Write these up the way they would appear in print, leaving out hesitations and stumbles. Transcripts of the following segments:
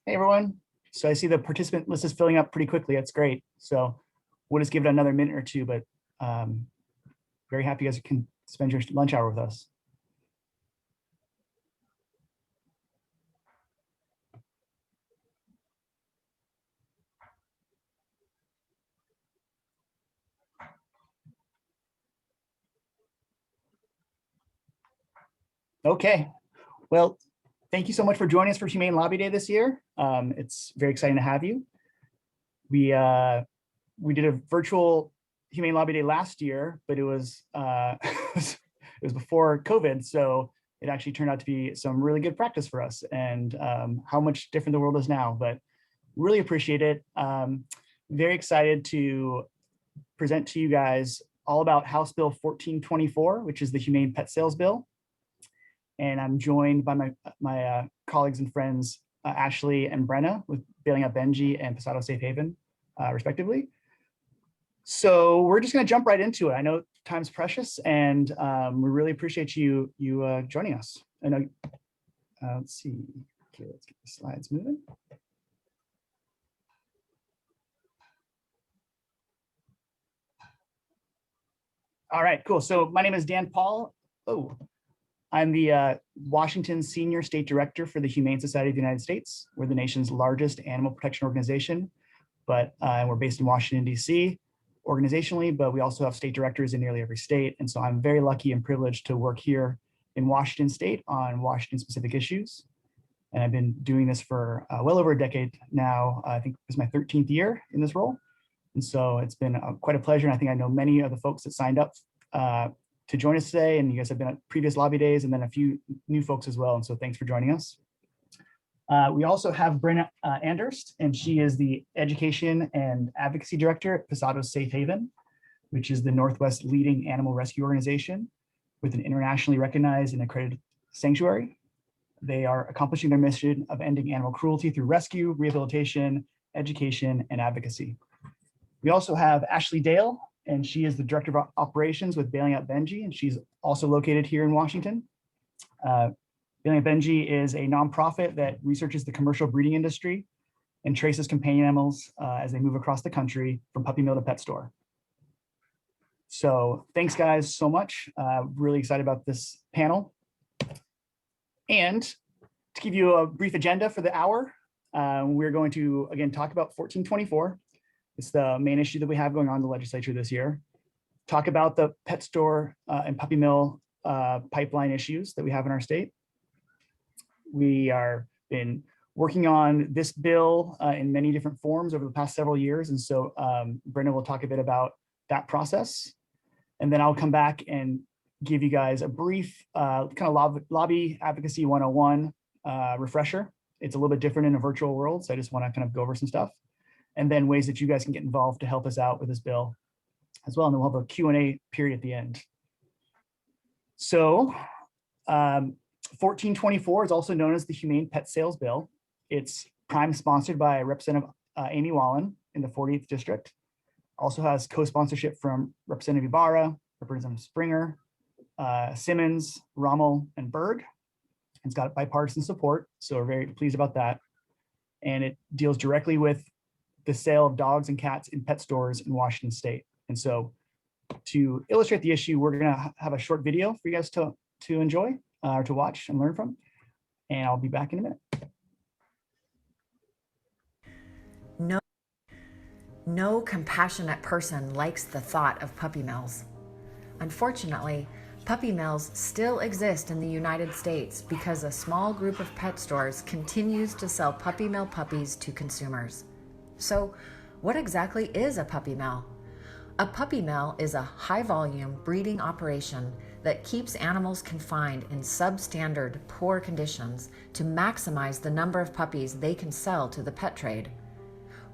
Hey everyone. So I see the participant list is filling up pretty quickly. That's great. So we'll just give it another minute or two, but very happy you guys can spend your lunch hour with us. Okay. Well, thank you so much for joining us for Humane Lobby Day this year. It's very exciting to have you. We did a virtual Humane Lobby Day last year, but it was it was before COVID, so it actually turned out to be some really good practice for us, and how much different the world is now. But really appreciate it. Very excited to present to you guys all about House Bill 1424, which is the Humane Pet Sales Bill. And I'm joined by my colleagues and friends, Ashley and Brenna, with Bailing Out Benji and Pasado Safe Haven, respectively. So we're just going to jump right into it. I know time's precious, and we really appreciate you joining us. I know. Let's see. Okay, let's get the slides moving. All right, cool. So my name is Dan Paul. Oh, I'm the Washington Senior State Director for the Humane Society of the United States. We're the nation's largest animal protection organization, but we're based in Washington, D.C. organizationally, but we also have state directors in nearly every state. And so I'm very lucky and privileged to work here in Washington State on Washington-specific issues. And I've been doing this for well over a decade now. I think this is my 13th year in this role. And so it's been quite a pleasure. And I think I know many of the folks that signed up to join us today, and you guys have been at previous lobby days, and then a few new folks as well. And so thanks for joining us. We also have Bryn Anderst, and she is the Education and Advocacy Director at Pasado Safe Haven, which is the Northwest leading animal rescue organization with an internationally recognized and accredited sanctuary. They are accomplishing their mission of ending animal cruelty through rescue, rehabilitation, education, and advocacy. We also have Ashley Dale, and she is the Director of Operations with Bailing Out Benji, and she's also located here in Washington. Bailing Out Benji is a nonprofit that researches the commercial breeding industry and traces companion animals as they move across the country from puppy mill to pet store. So thanks guys so much. Really excited about this panel. And to give you a brief agenda for the hour, we're going to, again, talk about 1424. It's the main issue that we have going on in the legislature this year. Talk about the pet store and puppy mill pipeline issues that we have in our state. We are been working on this bill in many different forms over the past several years. And so Brenda will talk a bit about that process. And then I'll come back and give you guys a brief kind of lobby advocacy 101 refresher. It's a little bit different in a virtual world. So I just want to kind of go over some stuff. And then ways that you guys can get involved to help us out with this bill as well. And then we'll have a Q&A period at the end. So 1424 is also known as the Humane Pet Sales Bill. It's prime sponsored by Representative Amy Wallen in the 40th District. Also has co-sponsorship from Representative Ibarra, Representative Springer, Simmons, Rommel, and Berg. It's got bipartisan support, so we're very pleased about that. And it deals directly with the sale of dogs and cats in pet stores in Washington State. And so to illustrate the issue, we're gonna have a short video for you guys to enjoy or to watch and learn from. And I'll be back in a minute. No compassionate person likes the thought of puppy mills. Unfortunately, puppy mills still exist in the United States because a small group of pet stores continues to sell puppy mill puppies to consumers. So, what exactly is a puppy mill? A puppy mill is a high-volume breeding operation that keeps animals confined in substandard, poor conditions to maximize the number of puppies they can sell to the pet trade.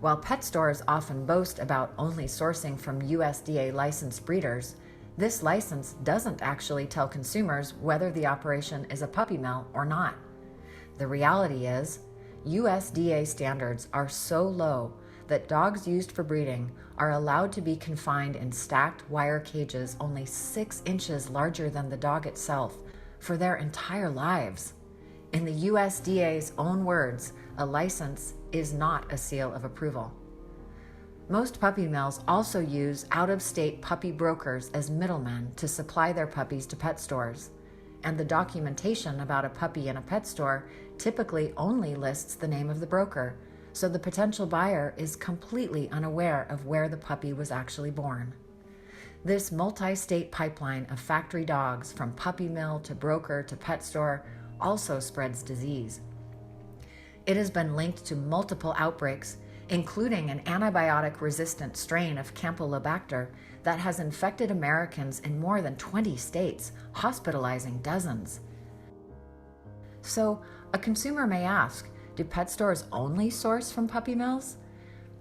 While pet stores often boast about only sourcing from USDA licensed breeders, this license doesn't actually tell consumers whether the operation is a puppy mill or not. The reality is, USDA standards are so low that dogs used for breeding are allowed to be confined in stacked wire cages only 6 inches larger than the dog itself for their entire lives. In the USDA's own words, a license is not a seal of approval. Most puppy mills also use out-of-state puppy brokers as middlemen to supply their puppies to pet stores, and the documentation about a puppy in a pet store typically only lists the name of the broker, so the potential buyer is completely unaware of where the puppy was actually born. This multi-state pipeline of factory dogs from puppy mill to broker to pet store also spreads disease. It has been linked to multiple outbreaks, including an antibiotic-resistant strain of Campylobacter that has infected Americans in more than 20 states, hospitalizing dozens. So, a consumer may ask, do pet stores only source from puppy mills?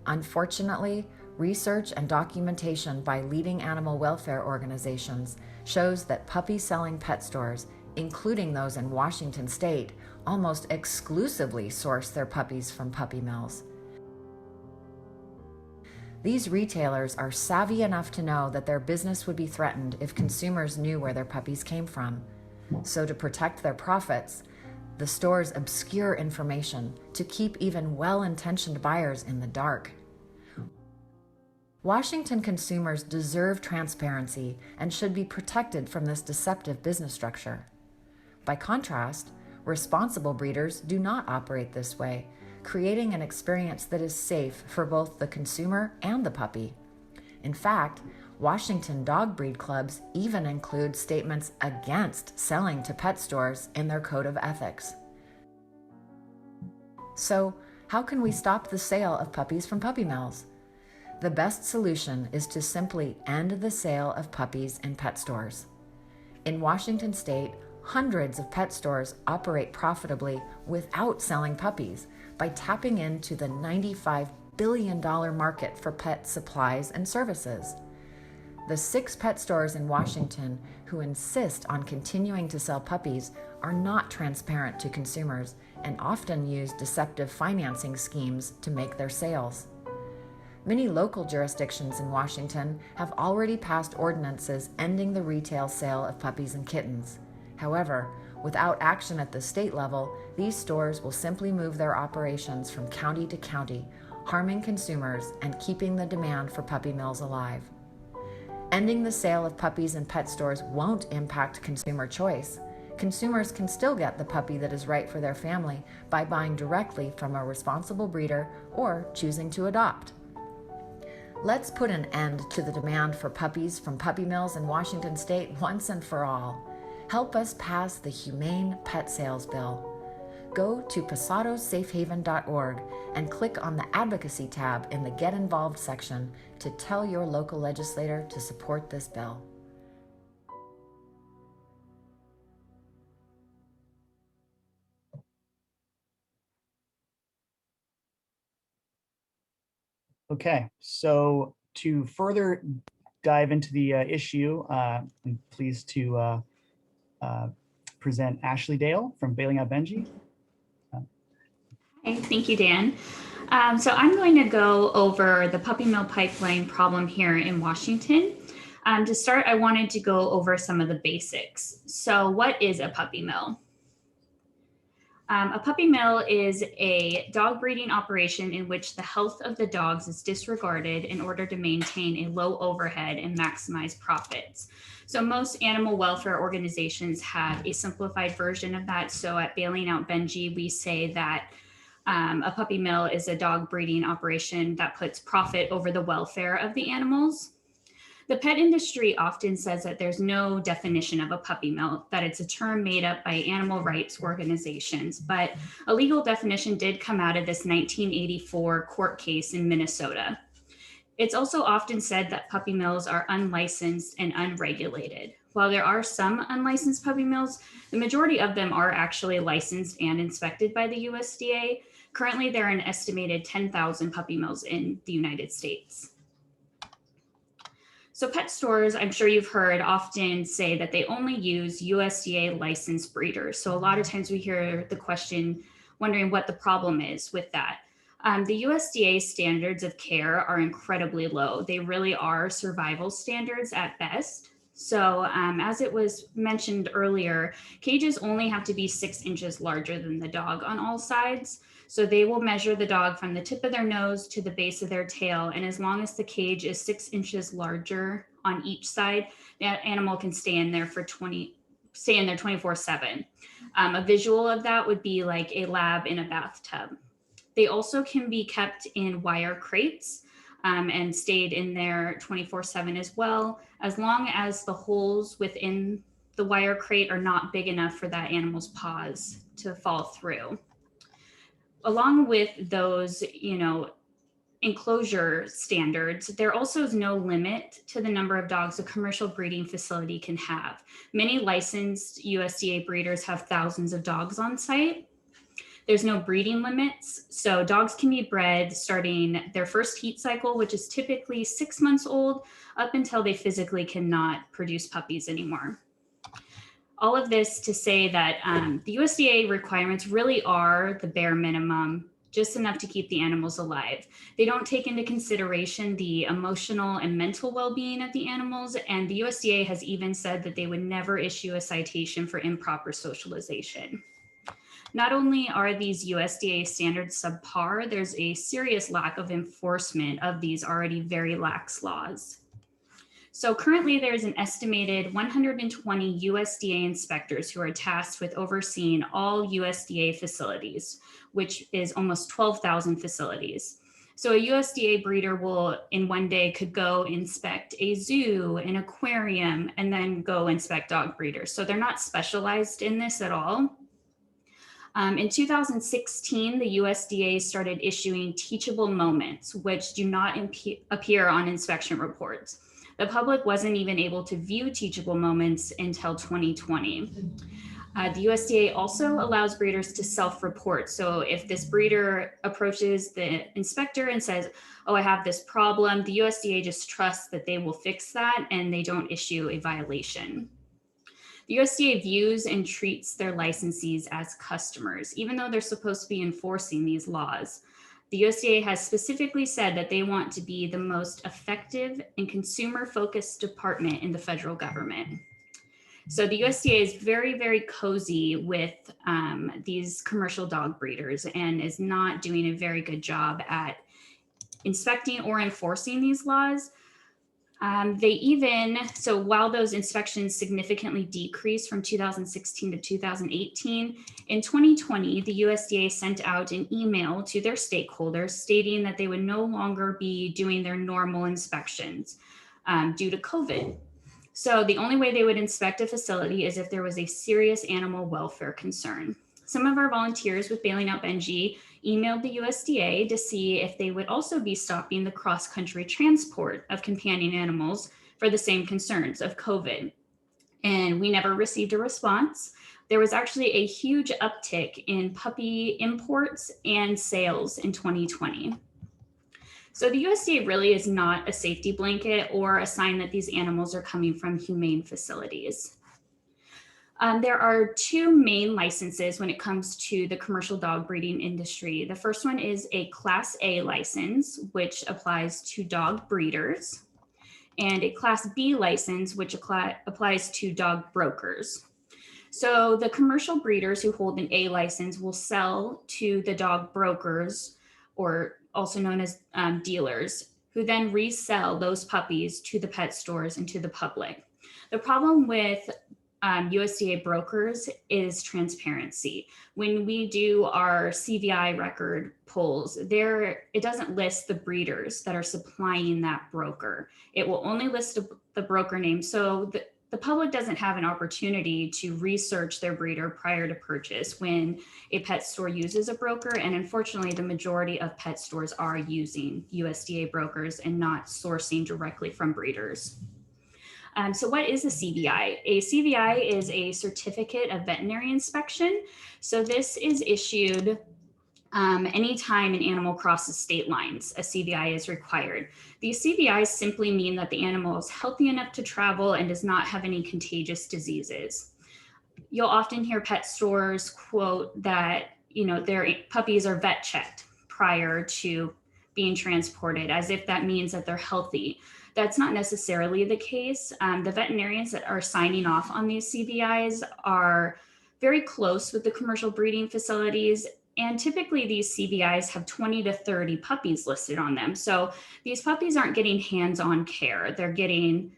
Unfortunately, research and documentation by leading animal welfare organizations shows that puppy-selling pet stores, including those in Washington state, almost exclusively source their puppies from puppy mills. These retailers are savvy enough to know that their business would be threatened if consumers knew where their puppies came from. So to protect their profits, the stores obscure information to keep even well-intentioned buyers in the dark. Washington consumers deserve transparency and should be protected from this deceptive business structure. By contrast, responsible breeders do not operate this way, creating an experience that is safe for both the consumer and the puppy. In fact, Washington dog breed clubs even include statements against selling to pet stores in their code of ethics. So, how can we stop the sale of puppies from puppy mills? The best solution is to simply end the sale of puppies in pet stores. In Washington state, hundreds of pet stores operate profitably without selling puppies by tapping into the $95 billion market for pet supplies and services. The 6 pet stores in Washington who insist on continuing to sell puppies are not transparent to consumers and often use deceptive financing schemes to make their sales. Many local jurisdictions in Washington have already passed ordinances ending the retail sale of puppies and kittens. However, without action at the state level, these stores will simply move their operations from county to county, harming consumers and keeping the demand for puppy mills alive. Ending the sale of puppies in pet stores won't impact consumer choice. Consumers can still get the puppy that is right for their family by buying directly from a responsible breeder or choosing to adopt. Let's put an end to the demand for puppies from puppy mills in Washington state once and for all. Help us pass the Humane Pet Sales Bill. Go to pasadosafehaven.org and click on the Advocacy tab in the Get Involved section to tell your local legislator to support this bill. Okay, so to further dive into the issue, I'm pleased to present Ashley Dale from Bailing Out Benji. Hi, thank you, Dan. So I'm going to go over the puppy mill pipeline problem here in Washington. To start, I wanted to go over some of the basics. So what is a puppy mill? A puppy mill is a dog breeding operation in which the health of the dogs is disregarded in order to maintain a low overhead and maximize profits. So most animal welfare organizations have a simplified version of that. So at Bailing Out Benji, we say that a puppy mill is a dog breeding operation that puts profit over the welfare of the animals. The pet industry often says that there's no definition of a puppy mill, that it's a term made up by animal rights organizations, but a legal definition did come out of this 1984 court case in Minnesota. It's also often said that puppy mills are unlicensed and unregulated. While there are some unlicensed puppy mills, the majority of them are actually licensed and inspected by the USDA. Currently, there are an estimated 10,000 puppy mills in the United States. So pet stores, I'm sure you've heard, often say that they only use USDA licensed breeders. So a lot of times we hear the question, wondering what the problem is with that. The USDA standards of care are incredibly low. They really are survival standards at best. So as it was mentioned earlier, cages only have to be 6 inches larger than the dog on all sides. So they will measure the dog from the tip of their nose to the base of their tail. And as long as the cage is 6 inches larger on each side, that animal can stay in there 24/7. A visual of that would be like a lab in a bathtub. They also can be kept in wire crates and stayed in there 24/7 as well, as long as the holes within the wire crate are not big enough for that animal's paws to fall through. Along with those, enclosure standards, there also is no limit to the number of dogs a commercial breeding facility can have. Many licensed USDA breeders have thousands of dogs on site. There's no breeding limits, so dogs can be bred starting their first heat cycle, which is typically 6 months old, up until they physically cannot produce puppies anymore. All of this to say that the USDA requirements really are the bare minimum, just enough to keep the animals alive. They don't take into consideration the emotional and mental well-being of the animals, and the USDA has even said that they would never issue a citation for improper socialization. Not only are these USDA standards subpar, there's a serious lack of enforcement of these already very lax laws. So currently there's an estimated 120 USDA inspectors who are tasked with overseeing all USDA facilities, which is almost 12,000 facilities. So a USDA breeder will in one day could go inspect a zoo, an aquarium, and then go inspect dog breeders. So they're not specialized in this at all. In 2016, the USDA started issuing teachable moments, which do not appear on inspection reports. The public wasn't even able to view teachable moments until 2020. The USDA also allows breeders to self-report. So if this breeder approaches the inspector and says, oh, I have this problem, the USDA just trusts that they will fix that and they don't issue a violation. The USDA views and treats their licensees as customers, even though they're supposed to be enforcing these laws. The USDA has specifically said that they want to be the most effective and consumer-focused department in the federal government. So the USDA is very, very cozy with these commercial dog breeders and is not doing a very good job at inspecting or enforcing these laws. So while those inspections significantly decreased from 2016 to 2018, in 2020, the USDA sent out an email to their stakeholders stating that they would no longer be doing their normal inspections due to COVID. So the only way they would inspect a facility is if there was a serious animal welfare concern. Some of our volunteers with Bailing Out Benji emailed the USDA to see if they would also be stopping the cross-country transport of companion animals for the same concerns of COVID. And we never received a response. There was actually a huge uptick in puppy imports and sales in 2020. So the USDA really is not a safety blanket or a sign that these animals are coming from humane facilities. There are two main licenses when it comes to the commercial dog breeding industry. The first one is a Class A license, which applies to dog breeders, and a Class B license, which applies to dog brokers. So the commercial breeders who hold an A license will sell to the dog brokers, or also known as dealers, who then resell those puppies to the pet stores and to the public. The problem with USDA brokers is transparency. When we do our CVI record polls, it doesn't list the breeders that are supplying that broker. It will only list the broker name. So the public doesn't have an opportunity to research their breeder prior to purchase when a pet store uses a broker. And unfortunately, the majority of pet stores are using USDA brokers and not sourcing directly from breeders. So what is a CVI? A CVI is a certificate of veterinary inspection. So this is issued anytime an animal crosses state lines, a CVI is required. These CVIs simply mean that the animal is healthy enough to travel and does not have any contagious diseases. You'll often hear pet stores quote that, their puppies are vet checked prior to being transported, as if that means that they're healthy. That's not necessarily the case. The veterinarians that are signing off on these CBIs are very close with the commercial breeding facilities. And typically these CBIs have 20 to 30 puppies listed on them. So these puppies aren't getting hands-on care. They're getting,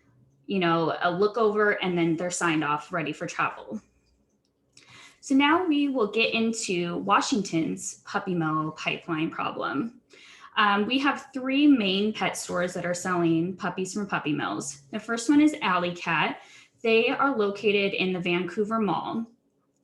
a look over, and then they're signed off, ready for travel. So now we will get into Washington's puppy mill pipeline problem. We have 3 main pet stores that are selling puppies from puppy mills. The first one is Alley Cat. They are located in the Vancouver Mall.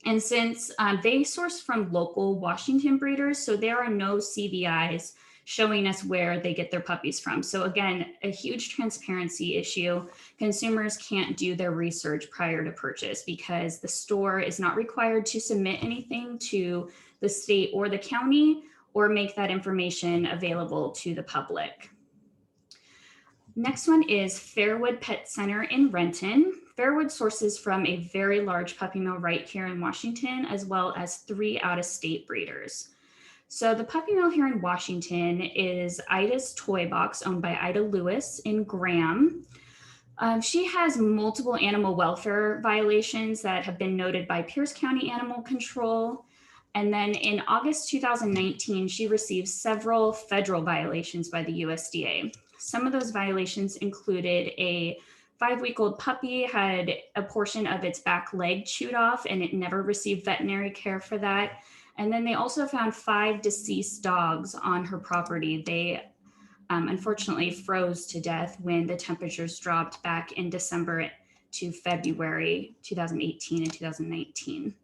And since they source from local Washington breeders, so there are no CBIs showing us where they get their puppies from. So again, a huge transparency issue. Consumers can't do their research prior to purchase because the store is not required to submit anything to the state or the county or make that information available to the public. Next one is Fairwood Pet Center in Renton. Fairwood sources from a very large puppy mill right here in Washington, as well as 3 out-of-state breeders. So the puppy mill here in Washington is Ida's Toy Box, owned by Ida Lewis in Graham. She has multiple animal welfare violations that have been noted by Pierce County Animal Control. And then in August 2019, she received several federal violations by the USDA. Some of those violations included a 5-week-old puppy had a portion of its back leg chewed off, and it never received veterinary care for that. And then they also found 5 deceased dogs on her property. They unfortunately froze to death when the temperatures dropped back in December to February 2018 and 2019.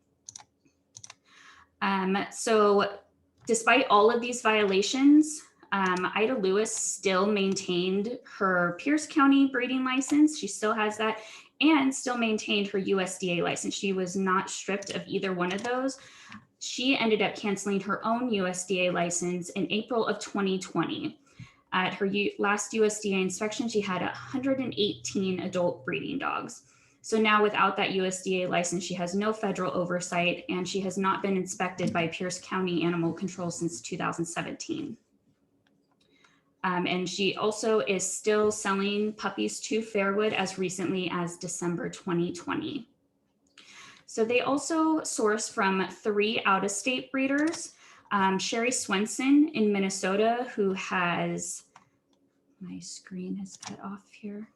So despite all of these violations, Ida Lewis still maintained her Pierce County breeding license. She still has that, and still maintained her USDA license. She was not stripped of either one of those. She ended up canceling her own USDA license in April of 2020. At her last USDA inspection, she had 118 adult breeding dogs. So now without that USDA license, she has no federal oversight, and she has not been inspected by Pierce County Animal Control since 2017. And she also is still selling puppies to Fairwood as recently as December 2020. So they also source from 3 out-of-state breeders. Sherry Swenson in Minnesota, who has, my screen has cut off here.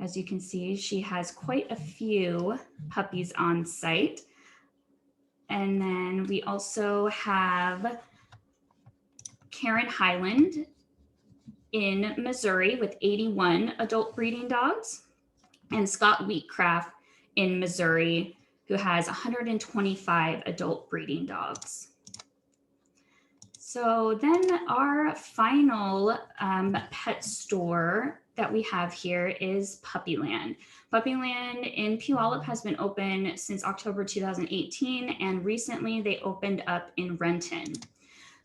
As you can see, she has quite a few puppies on site. And then we also have Karen Highland in Missouri with 81 adult breeding dogs, and Scott Wheatcraft in Missouri, who has 125 adult breeding dogs. So then our final pet store that we have here is Puppyland. Puppyland in Puyallup has been open since October 2018, and recently they opened up in Renton.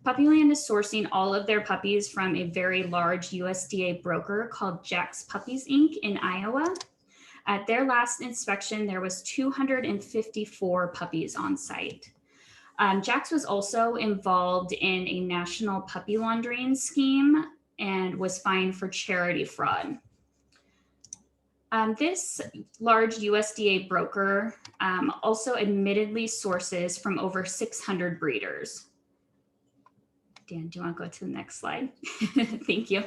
Puppyland is sourcing all of their puppies from a very large USDA broker called Jack's Puppies Inc. in Iowa. At their last inspection, there was 254 puppies on site. Jack's was also involved in a national puppy laundering scheme and was fined for charity fraud. This large USDA broker also admittedly sources from over 600 breeders. Dan, do you want to go to the next slide? Thank you.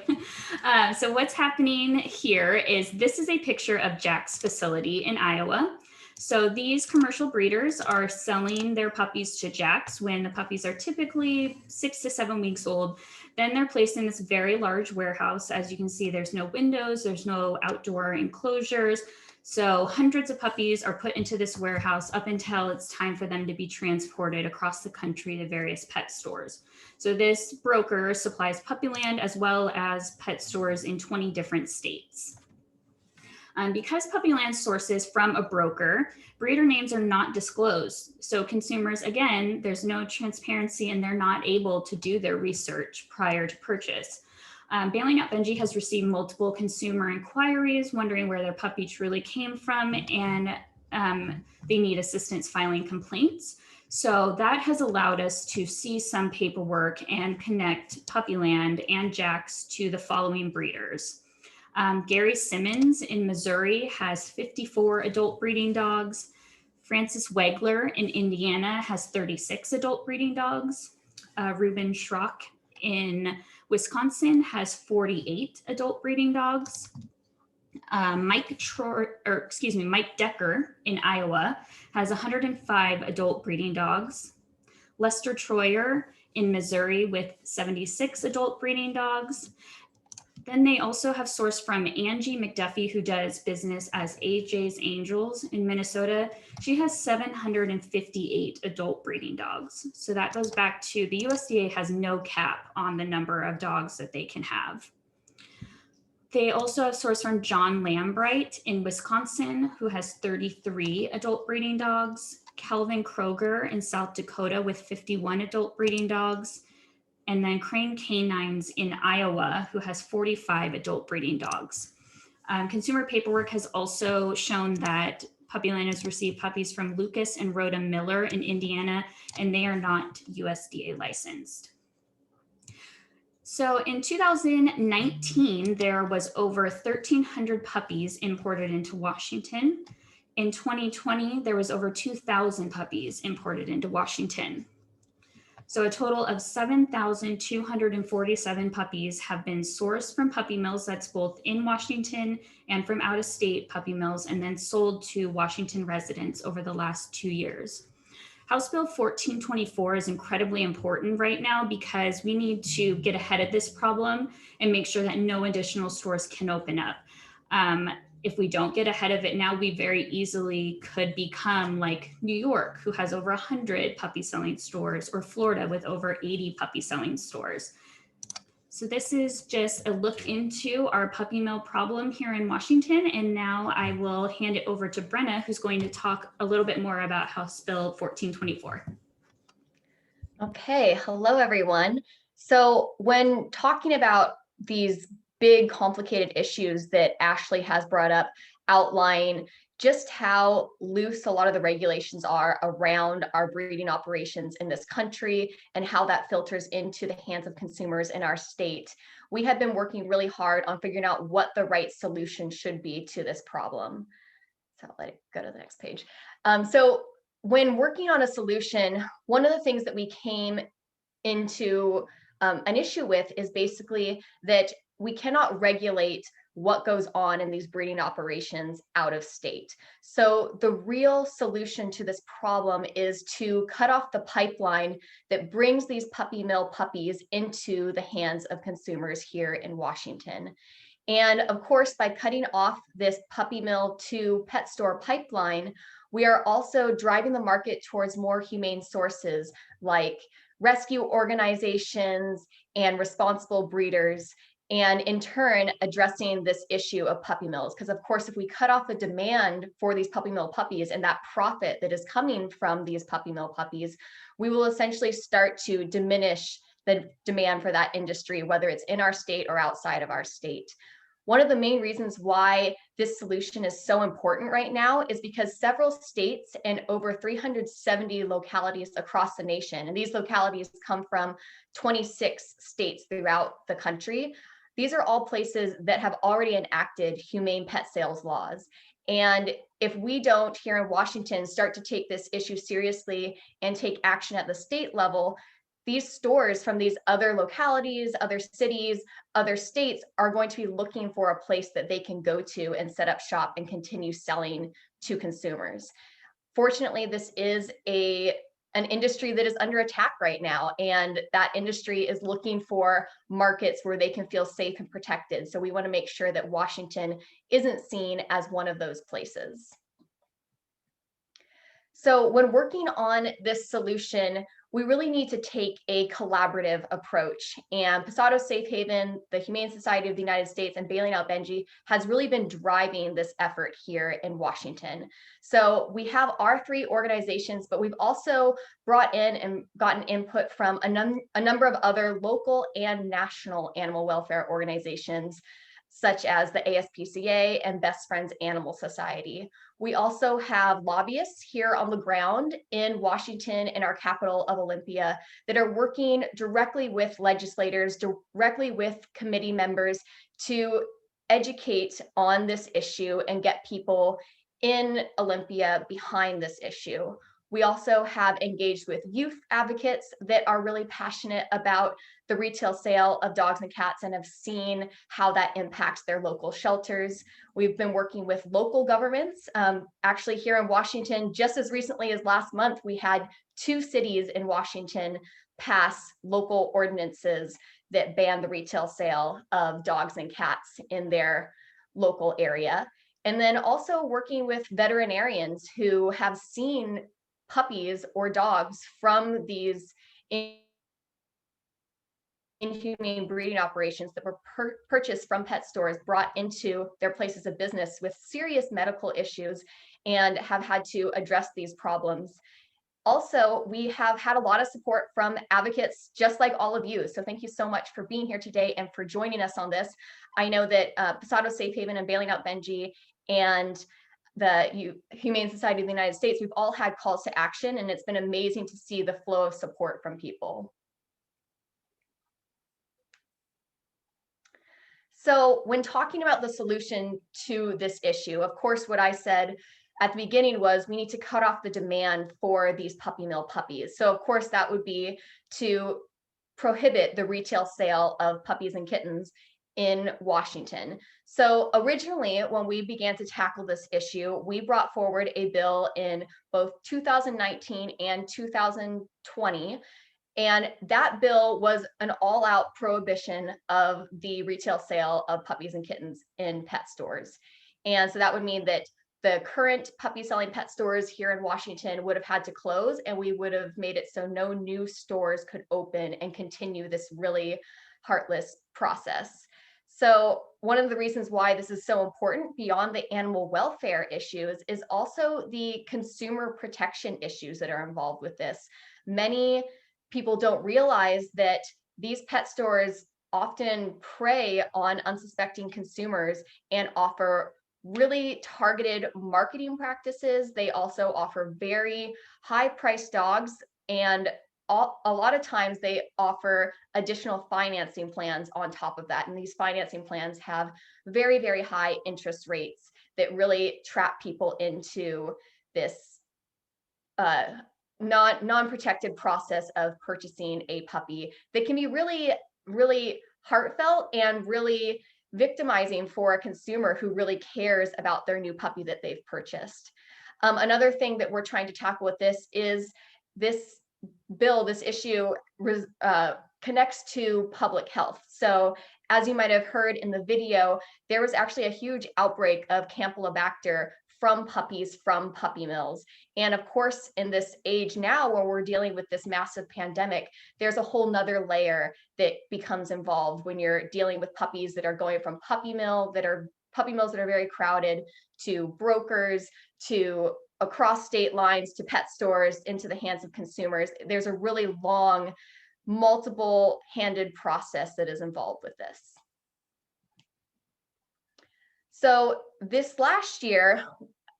So what's happening here is this is a picture of Jack's facility in Iowa. So these commercial breeders are selling their puppies to Jack's when the puppies are typically 6 to 7 weeks old. Then they're placed in this very large warehouse. As you can see, there's no windows, there's no outdoor enclosures. So hundreds of puppies are put into this warehouse up until it's time for them to be transported across the country to various pet stores. So this broker supplies Puppyland as well as pet stores in 20 different states. Because Puppyland sources from a broker, breeder names are not disclosed. So consumers, again, there's no transparency and they're not able to do their research prior to purchase. Bailing Out Benji has received multiple consumer inquiries wondering where their puppy truly came from, and they need assistance filing complaints. So that has allowed us to see some paperwork and connect Puppyland and Jax to the following breeders. Gary Simmons in Missouri has 54 adult breeding dogs. Francis Wegler in Indiana has 36 adult breeding dogs. Ruben Schrock in Wisconsin has 48 adult breeding dogs. Mike Decker in Iowa has 105 adult breeding dogs. Lester Troyer in Missouri with 76 adult breeding dogs. Then they also have sourced from Angie McDuffie, who does business as AJ's Angels in Minnesota. She has 758 adult breeding dogs. So that goes back to the USDA has no cap on the number of dogs that they can have. They also have sourced from John Lambright in Wisconsin, who has 33 adult breeding dogs. Calvin Kroger in South Dakota with 51 adult breeding dogs. And then Crane Canines in Iowa, who has 45 adult breeding dogs. Consumer paperwork has also shown that Puppyland has received puppies from Lucas and Rhoda Miller in Indiana, and they are not USDA licensed. So in 2019, there was over 1,300 puppies imported into Washington. In 2020, there was over 2,000 puppies imported into Washington. So a total of 7,247 puppies have been sourced from puppy mills, that's both in Washington and from out-of-state puppy mills, and then sold to Washington residents over the last 2 years. House Bill 1424 is incredibly important right now because we need to get ahead of this problem and make sure that no additional stores can open up. If we don't get ahead of it now, we very easily could become like New York, who has over 100 puppy selling stores, or Florida with over 80 puppy selling stores. So this is just a look into our puppy mill problem here in Washington. And now I will hand it over to Brenna, who's going to talk a little bit more about House Bill 1424. Okay, hello everyone. So when talking about these big complicated issues that Ashley has brought up, outlining just how loose a lot of the regulations are around our breeding operations in this country and how that filters into the hands of consumers in our state, we have been working really hard on figuring out what the right solution should be to this problem. So I'll let it go to the next page. So when working on a solution, one of the things that we came into an issue with is basically that we cannot regulate what goes on in these breeding operations out of state. So the real solution to this problem is to cut off the pipeline that brings these puppy mill puppies into the hands of consumers here in Washington. And of course, by cutting off this puppy mill to pet store pipeline, we are also driving the market towards more humane sources like rescue organizations and responsible breeders, and in turn addressing this issue of puppy mills. Because of course, if we cut off the demand for these puppy mill puppies and that profit that is coming from these puppy mill puppies, we will essentially start to diminish the demand for that industry, whether it's in our state or outside of our state. One of the main reasons why this solution is so important right now is because several states and over 370 localities across the nation, and these localities come from 26 states throughout the country. These are all places that have already enacted humane pet sales laws. And if we don't here in Washington start to take this issue seriously and take action at the state level, these stores from these other localities, other cities, other states are going to be looking for a place that they can go to and set up shop and continue selling to consumers. Fortunately, this is an industry that is under attack right now, and that industry is looking for markets where they can feel safe and protected. So we want to make sure that Washington isn't seen as one of those places. So when working on this solution, we really need to take a collaborative approach. And Pasado Safe Haven, the Humane Society of the United States, and Bailing Out Benji has really been driving this effort here in Washington. So we have our three organizations, but we've also brought in and gotten input from a number of other local and national animal welfare organizations. such as the ASPCA and Best Friends Animal Society. We also have lobbyists here on the ground in Washington, in our capital of Olympia, that are working directly with legislators, directly with committee members to educate on this issue and get people in Olympia behind this issue. We also have engaged with youth advocates that are really passionate about the retail sale of dogs and cats and have seen how that impacts their local shelters. We've been working with local governments. Actually, here in Washington, just as recently as last month, we had 2 cities in Washington pass local ordinances that ban the retail sale of dogs and cats in their local area. And then also working with veterinarians who have seen puppies or dogs from these inhumane breeding operations that were purchased from pet stores, brought into their places of business with serious medical issues, and have had to address these problems. Also, we have had a lot of support from advocates just like all of you. So thank you so much for being here today and for joining us on this. I know that Pasado Safe Haven and Bailing Out Benji and the Humane Society of the United States, we've all had calls to action, and it's been amazing to see the flow of support from people. So when talking about the solution to this issue, of course, what I said at the beginning was we need to cut off the demand for these puppy mill puppies. So of course, that would be to prohibit the retail sale of puppies and kittens in Washington. So originally, when we began to tackle this issue, we brought forward a bill in both 2019 and 2020. And that bill was an all-out prohibition of the retail sale of puppies and kittens in pet stores. And so that would mean that the current puppy selling pet stores here in Washington would have had to close, and we would have made it so no new stores could open and continue this really heartless process. So one of the reasons why this is so important beyond the animal welfare issues is also the consumer protection issues that are involved with this. Many people don't realize that these pet stores often prey on unsuspecting consumers and offer really targeted marketing practices. They also offer very high-priced dogs, and a lot of times they offer additional financing plans on top of that. And these financing plans have very, very high interest rates that really trap people into this non-protected process of purchasing a puppy that can be really, really heartfelt and really victimizing for a consumer who really cares about their new puppy that they've purchased. Another thing that we're trying to tackle with this is this bill, this issue connects to public health. So as you might have heard in the video, there was actually a huge outbreak of Campylobacter from puppies from puppy mills. And of course, in this age now where we're dealing with this massive pandemic, there's a whole nother layer that becomes involved when you're dealing with puppies that are going from puppy mills that are very crowded, to brokers, to across state lines, to pet stores, into the hands of consumers. There's a really long, multiple-handed process that is involved with this. So this last year,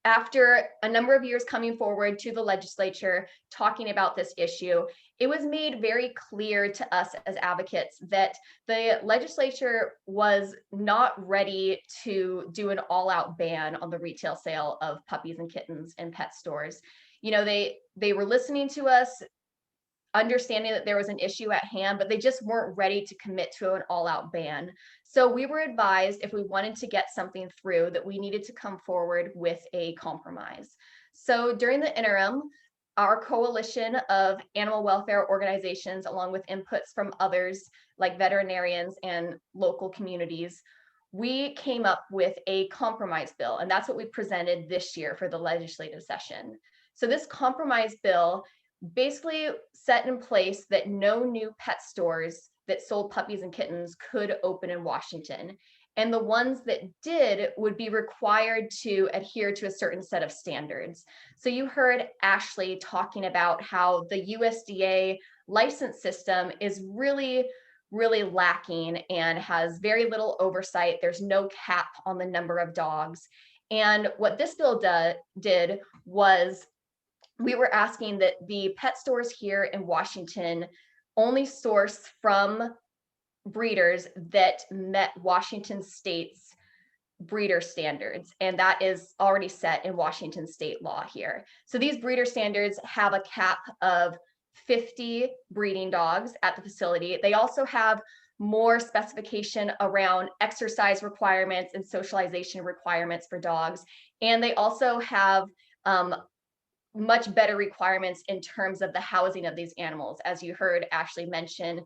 after a number of years coming forward to the legislature, talking about this issue, it was made very clear to us as advocates that the legislature was not ready to do an all-out ban on the retail sale of puppies and kittens in pet stores. You know, they were listening to us, understanding that there was an issue at hand, but they just weren't ready to commit to an all-out ban. So we were advised, if we wanted to get something through, that we needed to come forward with a compromise. So during the interim, our coalition of animal welfare organizations, along with inputs from others like veterinarians and local communities, we came up with a compromise bill, and that's what we presented this year for the legislative session. So this compromise bill basically set in place that no new pet stores that sold puppies and kittens could open in Washington. And the ones that did would be required to adhere to a certain set of standards. So you heard Ashley talking about how the USDA license system is really, really lacking and has very little oversight. There's no cap on the number of dogs. And what this bill did was, we were asking that the pet stores here in Washington only source from breeders that met Washington state's breeder standards, and that is already set in Washington state law here. So these breeder standards have a cap of 50 breeding dogs at the facility. They also have more specification around exercise requirements and socialization requirements for dogs. And they also have much better requirements in terms of the housing of these animals. As you heard Ashley mention,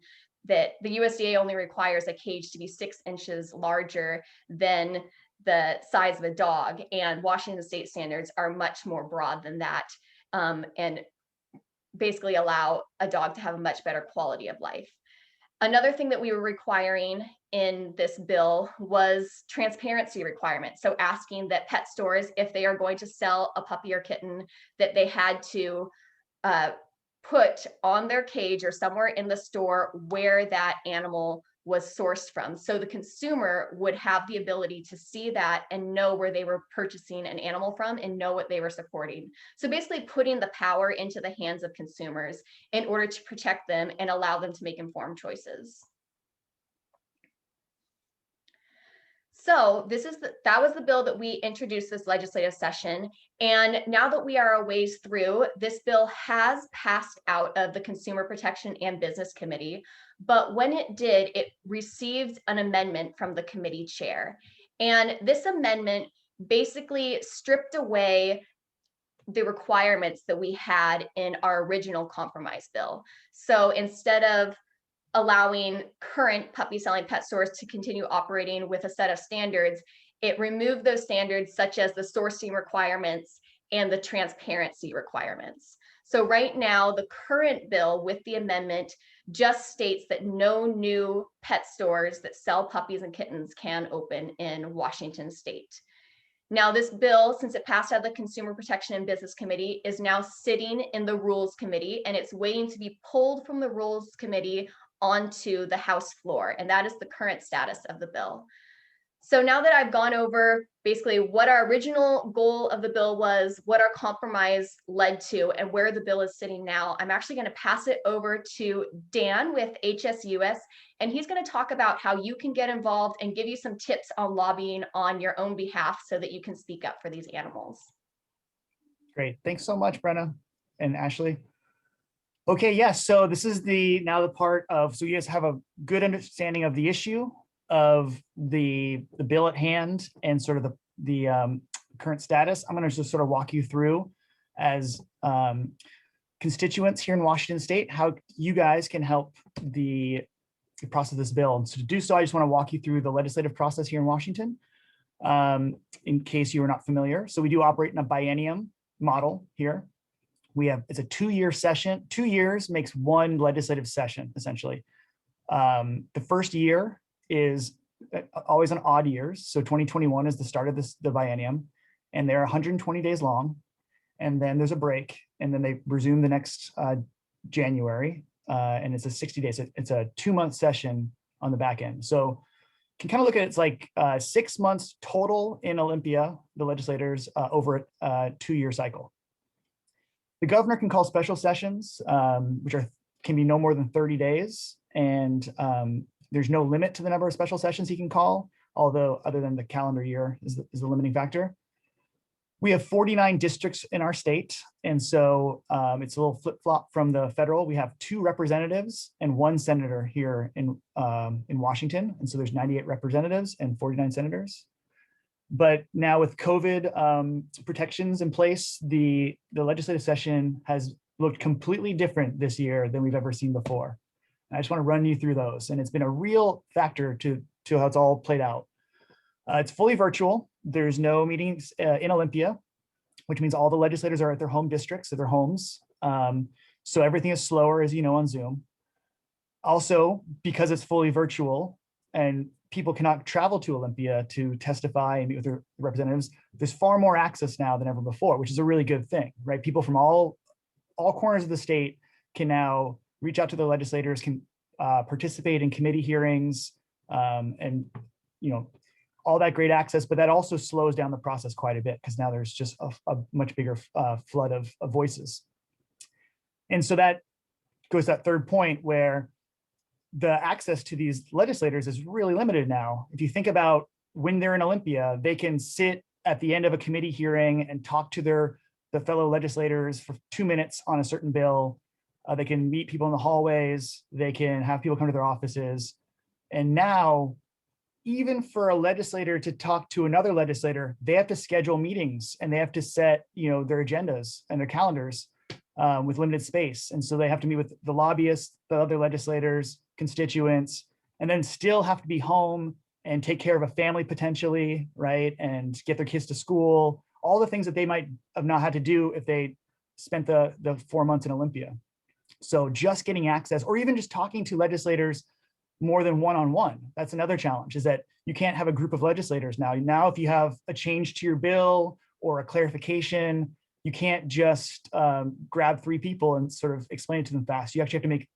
that the USDA only requires a cage to be 6 inches larger than the size of a dog, and Washington state standards are much more broad than that, and basically allow a dog to have a much better quality of life. Another thing that we were requiring in this bill was transparency requirements. So asking that pet stores, if they are going to sell a puppy or kitten, that they had to put on their cage or somewhere in the store where that animal was sourced from. So the consumer would have the ability to see that and know where they were purchasing an animal from and know what they were supporting. So basically putting the power into the hands of consumers in order to protect them and allow them to make informed choices. So that was the bill that we introduced this legislative session. And now that we are a ways through, this bill has passed out of the Consumer Protection and Business Committee. But when it did, it received an amendment from the committee chair. And this amendment basically stripped away the requirements that we had in our original compromise bill. So instead of allowing current puppy selling pet stores to continue operating with a set of standards, it removed those standards such as the sourcing requirements and the transparency requirements. So right now, the current bill with the amendment just states that no new pet stores that sell puppies and kittens can open in Washington state. Now, this bill, since it passed out of the Consumer Protection and Business Committee, is now sitting in the Rules Committee, and it's waiting to be pulled from the Rules Committee onto the House floor. And that is the current status of the bill. So now that I've gone over basically what our original goal of the bill was, what our compromise led to, and where the bill is sitting now, I'm actually going to pass it over to Dan with HSUS, and he's going to talk about how you can get involved and give you some tips on lobbying on your own behalf so that you can speak up for these animals. Great. Thanks so much, Brenna and Ashley. Okay, yes. So this is now the part of, so you guys have a good understanding of the issue of the bill at hand and sort of the current status. I'm going to just sort of walk you through as constituents here in Washington State, how you guys can help the process of this bill. And so to do so, I just want to walk you through the legislative process here in Washington, in case you are not familiar. So we do operate in a biennium model here. It's a 2-year session. 2 years makes one legislative session, essentially. The first year is always on odd years. So 2021 is the start of the biennium, and they're 120 days long. And then there's a break, and then they resume the next January, and it's a 60 days. It's a 2-month session on the back end. So you can kind of look at it's like 6 months total in Olympia, the legislators over a 2-year cycle. The governor can call special sessions, which can be no more than 30 days. And there's no limit to the number of special sessions he can call, although other than the calendar year is the limiting factor. We have 49 districts in our state. And so it's a little flip-flop from the federal. We have 2 representatives and 1 senator here in Washington. And so there's 98 representatives and 49 senators. But now with COVID protections in place, the legislative session has looked completely different this year than we've ever seen before. And I just want to run you through those. And it's been a real factor to how it's all played out. It's fully virtual. There's no meetings in Olympia, which means all the legislators are at their home districts, at their homes. So everything is slower, as you know, on Zoom. Also, because it's fully virtual and people cannot travel to Olympia to testify and meet with their representatives, there's far more access now than ever before, which is a really good thing, right? People from all corners of the state can now reach out to the legislators, can participate in committee hearings, and all that great access, but that also slows down the process quite a bit because now there's just a much bigger flood of voices. And so that goes to that third point where the access to these legislators is really limited now. If you think about when they're in Olympia, they can sit at the end of a committee hearing and talk to the fellow legislators for 2 minutes on a certain bill. They can meet people in the hallways. They can have people come to their offices. And now, even for a legislator to talk to another legislator, they have to schedule meetings and they have to set, their agendas and their calendars with limited space. And so they have to meet with the lobbyists, the other legislators, constituents, and then still have to be home and take care of a family potentially, right? And get their kids to school, all the things that they might have not had to do if they spent the 4 months in Olympia. So just getting access, or even just talking to legislators more than one-on-one, that's another challenge, is that you can't have a group of legislators now. Now, if you have a change to your bill or a clarification, you can't just grab 3 people and sort of explain it to them fast. You actually have to make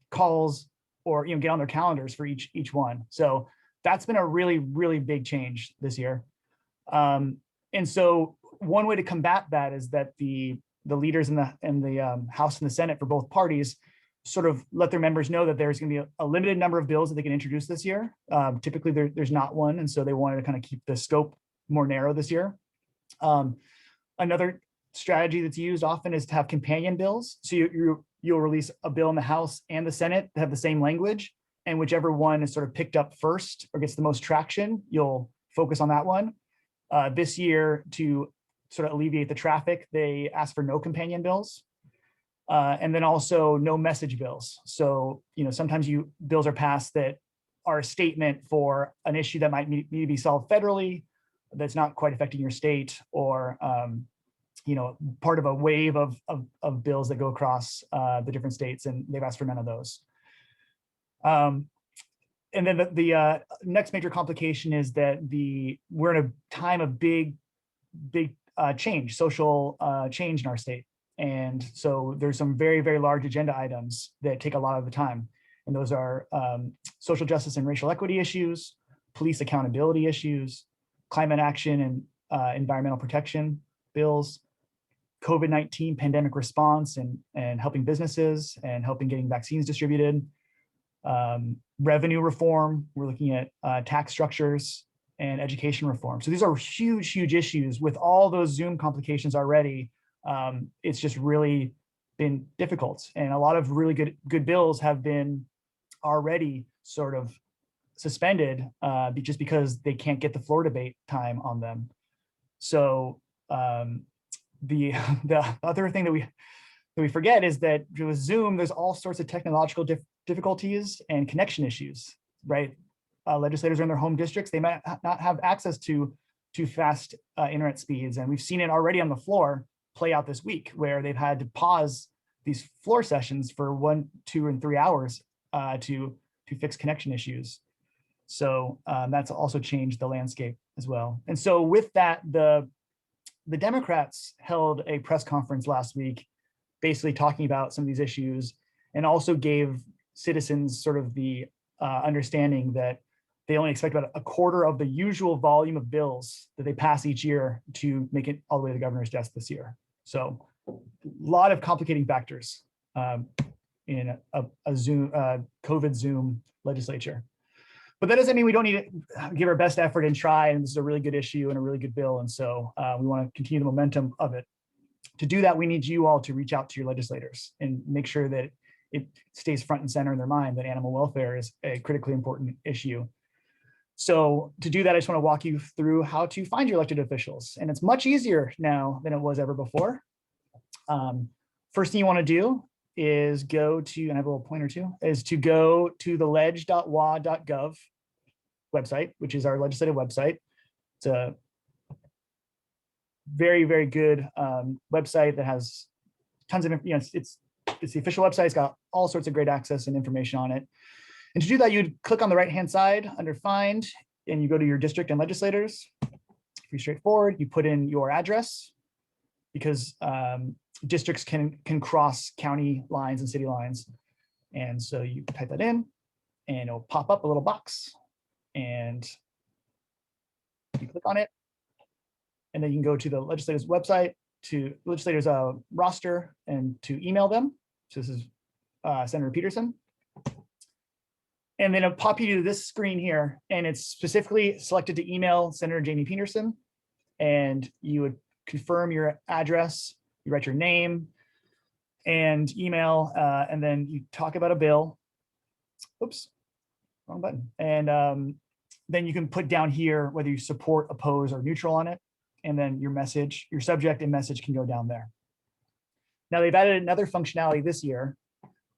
calls or get on their calendars for each one. So that's been a really, really big change this year. And so one way to combat that is that the leaders in the House and the Senate for both parties sort of let their members know that there's going to be a limited number of bills that they can introduce this year. Typically, there's not one, and so they wanted to kind of keep the scope more narrow this year. Another strategy that's used often is to have companion bills. So you'll release a bill in the House and the Senate that have the same language, and whichever one is sort of picked up first or gets the most traction, you'll focus on that one. This year, to sort of alleviate the traffic, they asked for no companion bills. And then also no message bills. So, sometimes bills are passed that are a statement for an issue that might need to be solved federally that's not quite affecting your state, or, part of a wave of bills that go across the different states, and they've asked for none of those. And then the next major complication is that we're in a time of big change, social change in our state. And so there's some very, very large agenda items that take a lot of the time. And those are social justice and racial equity issues, police accountability issues, climate action and environmental protection bills, COVID-19 pandemic response and helping businesses and helping getting vaccines distributed, revenue reform. We're looking at tax structures and education reform. So these are huge, huge issues. With all those Zoom complications already, it's just really been difficult. And a lot of really good bills have been already sort of suspended just because they can't get the floor debate time on them. So the other thing that we forget is that with Zoom, there's all sorts of technological difficulties and connection issues, right? Legislators are in their home districts. They might not have access to fast internet speeds. And we've seen it already on the floor play out this week, where they've had to pause these floor sessions for 1, 2, and 3 hours to fix connection issues. So that's also changed the landscape as well. And so with that, the Democrats held a press conference last week, basically talking about some of these issues, and also gave citizens sort of the understanding that they only expect about a quarter of the usual volume of bills that they pass each year to make it all the way to the governor's desk this year. So a lot of complicating factors in a Zoom, COVID Zoom legislature. But that doesn't mean we don't need to give our best effort and try, and this is a really good issue and a really good bill. And so we want to continue the momentum of it. To do that, we need you all to reach out to your legislators and make sure that it stays front and center in their mind that animal welfare is a critically important issue. So to do that, I just want to walk you through how to find your elected officials. And it's much easier now than it was ever before. First thing you want to do is go to, and I have a little pointer too, is to go to the leg.wa.gov website, which is our legislative website. It's a very, very good website that has tons of, it's the official website. It's got all sorts of great access and information on it. And to do that, you'd click on the right-hand side under Find, and you go to your district and legislators. Pretty straightforward. You put in your address, because districts can cross county lines and city lines. And so you type that in, and it'll pop up a little box, and you click on it, and then you can go to the legislator's website, to legislators roster, and to email them. So this is Senator Peterson. And then it'll pop you to this screen here, and it's specifically selected to email Senator Jamie Peterson. And you would confirm your address, you write your name and email, and then you talk about a bill. Oops, wrong button. And then you can put down here whether you support, oppose, or neutral on it. And then your message, your subject and message can go down there. Now they've added another functionality this year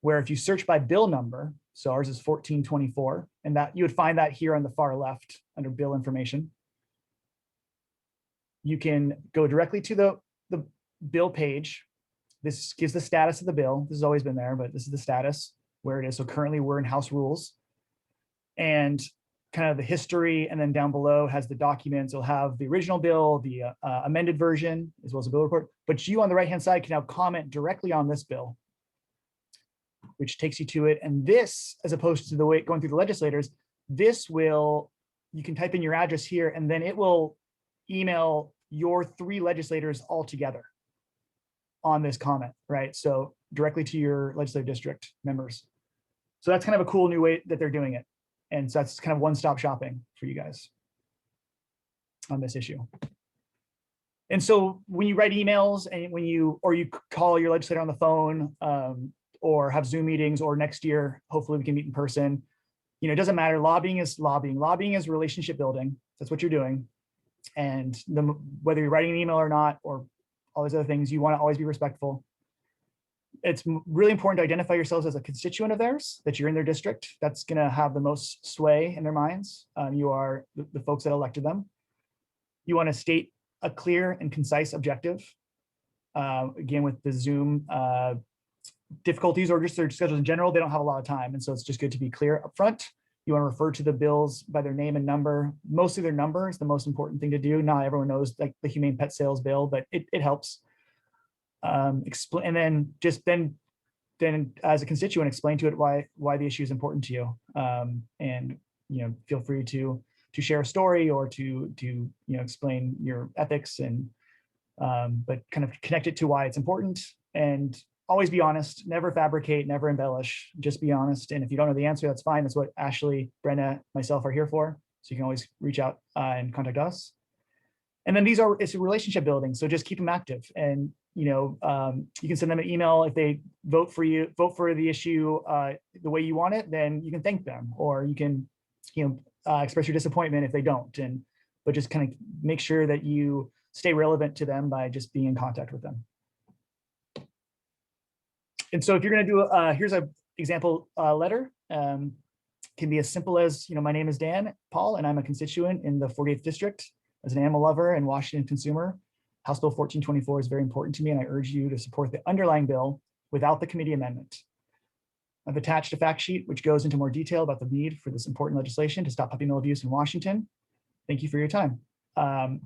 where if you search by bill number, so ours is 1424, and that you would find that here on the far left under bill information. You can go directly to the bill page. This gives the status of the bill. This has always been there, but this is the status where it is. So currently we're in House Rules, and kind of the history, and then down below has the documents. It'll have the original bill, the amended version, as well as a bill report. But you on the right-hand side can now comment directly on this bill, which takes you to it. And this, as opposed to the way going through the legislators, this will, you can type in your address here, and then it will email your 3 legislators all together on this comment, right? So directly to your legislative district members. So that's kind of a cool new way that they're doing it. And so that's kind of one-stop shopping for you guys on this issue. And so when you write emails, and when you call your legislator on the phone, or have Zoom meetings, or next year, hopefully we can meet in person, you know, it doesn't matter. Lobbying is lobbying. Lobbying is relationship building. That's what you're doing. And whether you're writing an email or not, or all these other things, you want to always be respectful. It's really important to identify yourselves as a constituent of theirs, that you're in their district. That's going to have the most sway in their minds. You are the folks that elected them. You want to state a clear and concise objective. Again, with the Zoom difficulties, or just their schedules in general, they don't have a lot of time. And so it's just good to be clear up front. You want to refer to the bills by their name and number. Mostly their number is the most important thing to do. Not everyone knows, like, the Humane Pet Sales Bill, but it helps. Explain, and then just then as a constituent, explain to it why the issue is important to you. And you know, feel free to share a story, or to you know, explain your ethics, and but kind of connect it to why it's important. And always be honest, never fabricate, never embellish, just be honest. And if you don't know the answer, that's fine. That's what Ashley, Brenna, myself are here for. So you can always reach out and contact us. And then it's a relationship building. So just keep them active. And, you know, you can send them an email. If they vote for the issue the way you want it, then you can thank them, or you can, you know, express your disappointment if they don't. But just kind of make sure that you stay relevant to them by just being in contact with them. And so if you're going to do, here's an example letter. Can be as simple as, you know, my name is Dan Paul, and I'm a constituent in the 48th district. As an animal lover and Washington consumer, House Bill 1424 is very important to me, and I urge you to support the underlying bill without the committee amendment. I've attached a fact sheet which goes into more detail about the need for this important legislation to stop puppy mill abuse in Washington. Thank you for your time. And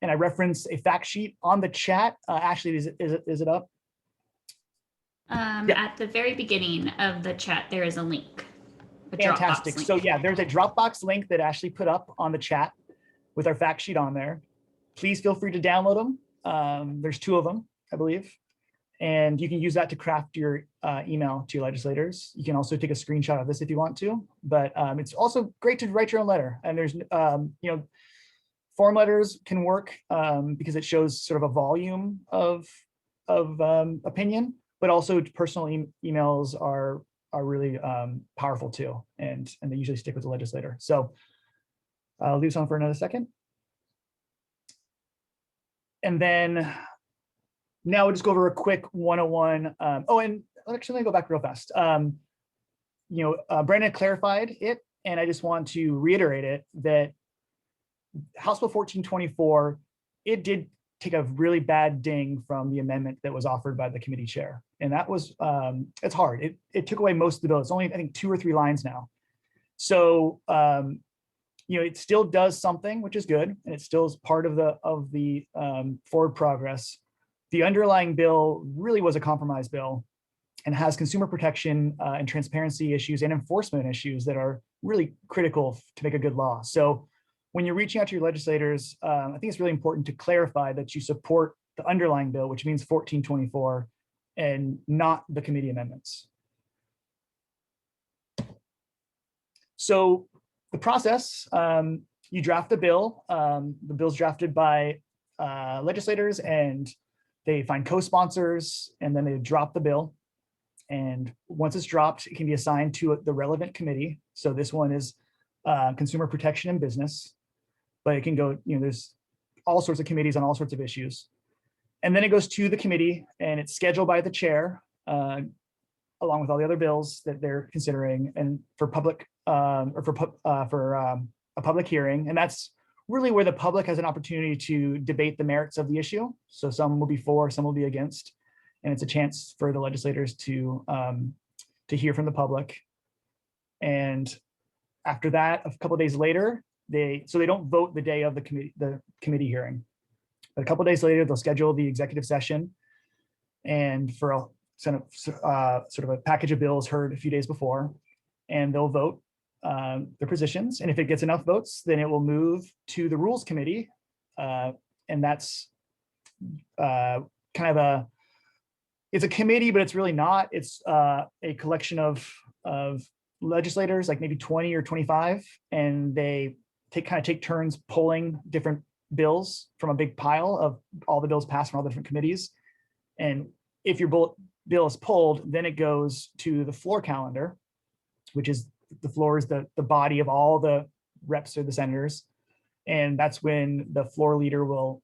I reference a fact sheet on the chat. Ashley, is it up? Yep. At the very beginning of the chat, there is a link. Fantastic. So yeah, there's a Dropbox link that Ashley put up on the chat with our fact sheet on there. Please feel free to download them. There's 2 of them, I believe. And you can use that to craft your email to your legislators. You can also take a screenshot of this if you want to, but it's also great to write your own letter. And there's, you know, form letters can work because it shows sort of a volume of opinion, but also personal emails are really powerful too. And they usually stick with the legislator. So I'll leave this on for another second. And then now we'll just go over a quick 101. Oh, and actually, let me go back real fast. You know, Brandon clarified it, and I just want to reiterate it, that House Bill 1424, it did take a really bad ding from the amendment that was offered by the committee chair. And that was, it's hard. It took away most of the bill. It's only, I think, 2 or 3 lines now. So, you know, it still does something, which is good, and it still is part of the forward progress. The underlying bill really was a compromise bill, and has consumer protection and transparency issues and enforcement issues that are really critical to make a good law. So when you're reaching out to your legislators, I think it's really important to clarify that you support the underlying bill, which means 1424, and not the committee amendments. So the process, you draft the bill. The bill's drafted by legislators, and they find co-sponsors, and then they drop the bill. And once it's dropped, it can be assigned to the relevant committee. So this one is consumer protection and business, but it can go, there's all sorts of committees on all sorts of issues. And then it goes to the committee, and it's scheduled by the chair, along with all the other bills that they're considering, and for public or for a public hearing. And that's really where the public has an opportunity to debate the merits of the issue. So some will be for, some will be against, and it's a chance for the legislators to hear from the public. And after that, a couple of days later, they don't vote the day of the committee hearing. But a couple of days later, they'll schedule the executive session, and for a sort of a package of bills heard a few days before, and they'll vote their positions. And if it gets enough votes, then it will move to the rules committee, and that's it's a committee, but it's really not. It's a collection of legislators, like maybe 20 or 25, and they take turns pulling different bills from a big pile of all the bills passed from all the different committees. And if your bill is pulled, then it goes to the floor calendar, which is the floor is the body of all the reps or the senators. And that's when the floor leader will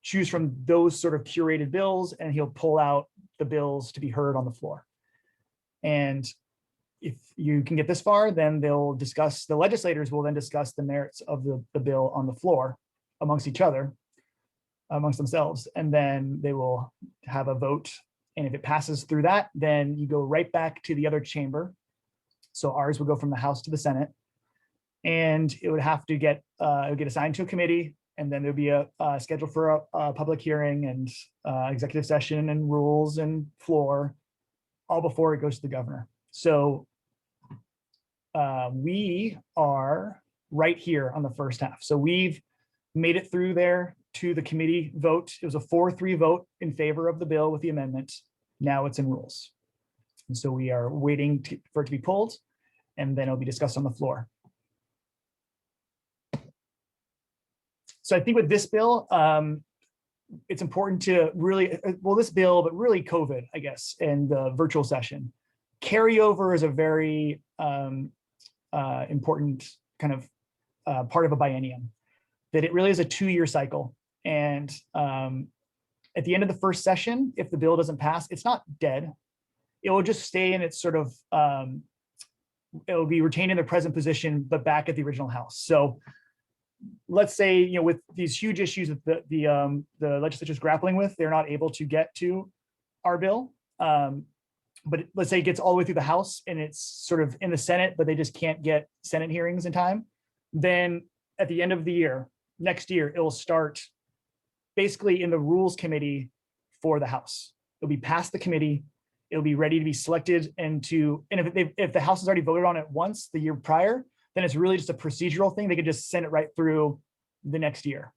choose from those sort of curated bills, and he'll pull out the bills to be heard on the floor. And if you can get this far, then the legislators will then discuss the merits of the bill on the floor amongst each other, amongst themselves, and then they will have a vote. And if it passes through that, then you go right back to the other chamber. So ours would go from the House to the Senate, and it would have to get assigned to a committee, and then there'd be a schedule for a public hearing and executive session and rules and floor, all before it goes to the governor. So we are right here on the first half. So we've made it through there to the committee vote. It was a 4-3 vote in favor of the bill with the amendment. Now it's in rules. And so we are waiting for it to be pulled, and then it'll be discussed on the floor. So I think with this bill, it's important to really, this bill, but really COVID, I guess, and the virtual session. Carryover is a very important kind of part of a biennium, that it really is a 2-year cycle. And at the end of the first session, if the bill doesn't pass, it's not dead. It will just stay in its sort of, it will be retained in the present position, but back at the original House. So let's say, with these huge issues that the legislature is grappling with, they're not able to get to our bill. But let's say it gets all the way through the House and it's sort of in the Senate, but they just can't get Senate hearings in time. Then at the end of the year, next year, it will start basically in the Rules Committee for the House. It'll be past the committee. It'll be ready to be selected and if the House has already voted on it once the year prior, then it's really just a procedural thing. They could just send it right through the next year,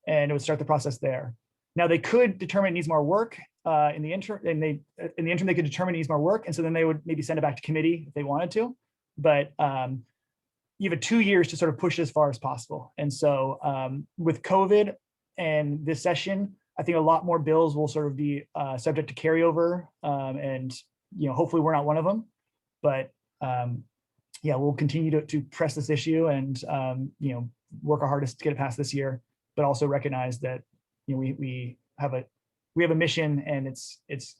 and it would start the process there. Now they could determine it needs more work in the interim, and they could determine it needs more work, and so then they would maybe send it back to committee if they wanted to. But you have 2 years to sort of push it as far as possible. And so with COVID and this session, I think a lot more bills will sort of be subject to carryover, and hopefully we're not one of them. But yeah, we'll continue to press this issue and work our hardest to get it passed this year, but also recognize that we have a mission, and it's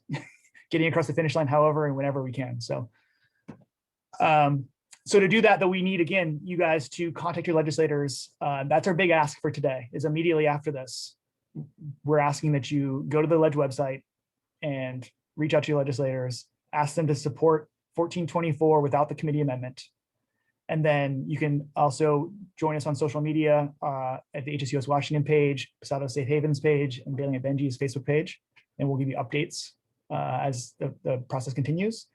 getting across the finish line however and whenever we can. So so to do that, though, we need, again, you guys to contact your legislators. That's our big ask for today, is immediately after this, we're asking that you go to the Ledge website and reach out to your legislators, ask them to support 1424 without the committee amendment. And then you can also join us on social media at the HSUS Washington page, Pasado Safe Havens page, and Bailing at Benji's Facebook page, and we'll give you updates as the process continues.